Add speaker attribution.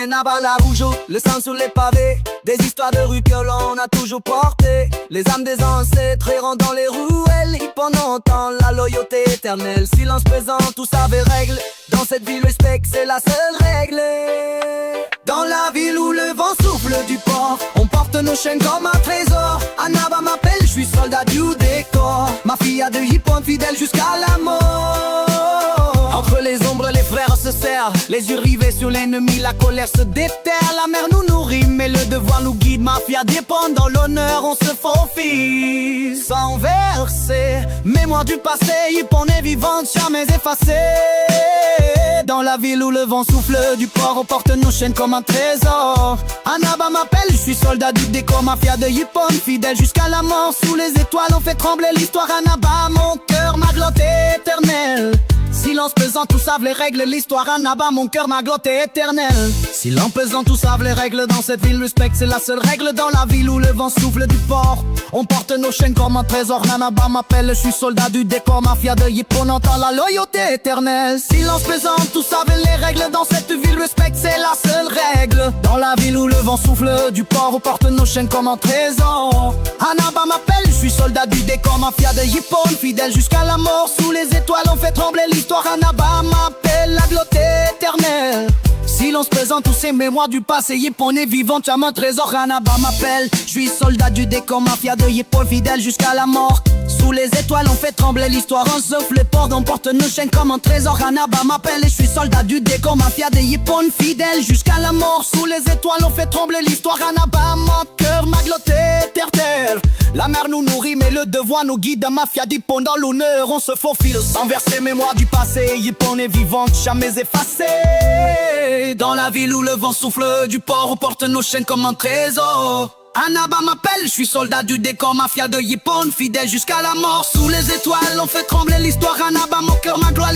Speaker 1: Naba la Rougeau, le sang sur les pavés, des histoires de rue que l'on a toujours portées. Les âmes des ancêtres errant dans les ruelles, y pendant longtemps la loyauté éternelle. Silence présent, tout avait règle. Dans cette ville, le respect, c'est la seule règle. Dans la ville où le vent souffle du port, on porte nos chaînes comme un trésor. Naba m'appelle, je suis soldat du décor. Ma fille a de hip-hop fidèle jusqu'à la mort. Entre les ombres, les frères se serrent, les yeux rivés sur l'ennemi, la colère se déterre. La mer nous nourrit, mais le devoir nous guide. Mafia dépend dans l'honneur, on se faufile sans verser. Mémoire du passé, hip-hop est vivante, jamais effacée. Dans la ville où le vent souffle du port, on porte nos chaînes comme un trésor. Naba m'appelle, je suis soldat du décor. Mafia de hip-hop, fidèle jusqu'à la mort. Sous les étoiles, on fait trembler l'histoire. Naba, mon cœur, ma glotte éternelle. Silence pesant, tous savent les règles. L'histoire Naba, mon cœur, ma glotte est éternelle. Silence pesant, tous savent les règles. Dans cette ville, respect, c'est la seule règle. Dans la ville où le vent souffle du port, on porte nos chaînes comme un trésor. Naba m'appelle, je suis soldat du décor. Mafia de hip, on entend la loyauté éternelle. Silence pesant, tous savent les règles. Dans cette ville, respect, c'est la seule règle. Dans la ville où le vent souffle du port, on porte nos chaînes comme un trésor. Naba m'appelle, je suis soldat du décor. Mafia de hip, on fidèle jusqu'à la mort. Sous les étoiles, on fait trembler l'histoire. Naba m'appelle, la glotte éternelle. Silence pesant, tous ces mémoires du passé. Hip-hop est vivant, tu as mon trésor. Naba m'appelle, je suis soldat du décor. Mafia de hip-hop fidèle jusqu'à la mort. Sous les étoiles, on fait trembler l'histoire. On souffle les portes, on porte nos chaînes comme un trésor. Naba m'appelle et je suis soldat du décor. Mafia de hip-hop fidèle jusqu'à la mort. Sous les étoiles, on fait trembler l'histoire. Naba, mon cœur, ma glotte éternelle. La mer nous nourrit, mais le devoir nous guide. Mafia d'hip-hop dans l'honneur, on se faufile sans verser mémoire du passé. Hip-hop est vivante, jamais effacée. Dans la ville où le vent souffle du port, on porte nos chaînes comme un trésor. Naba m'appelle, je suis soldat du décor. Mafia de hip-hop, fidèle jusqu'à la mort. Sous les étoiles, on fait trembler l'histoire. Naba, mon cœur, ma gloire.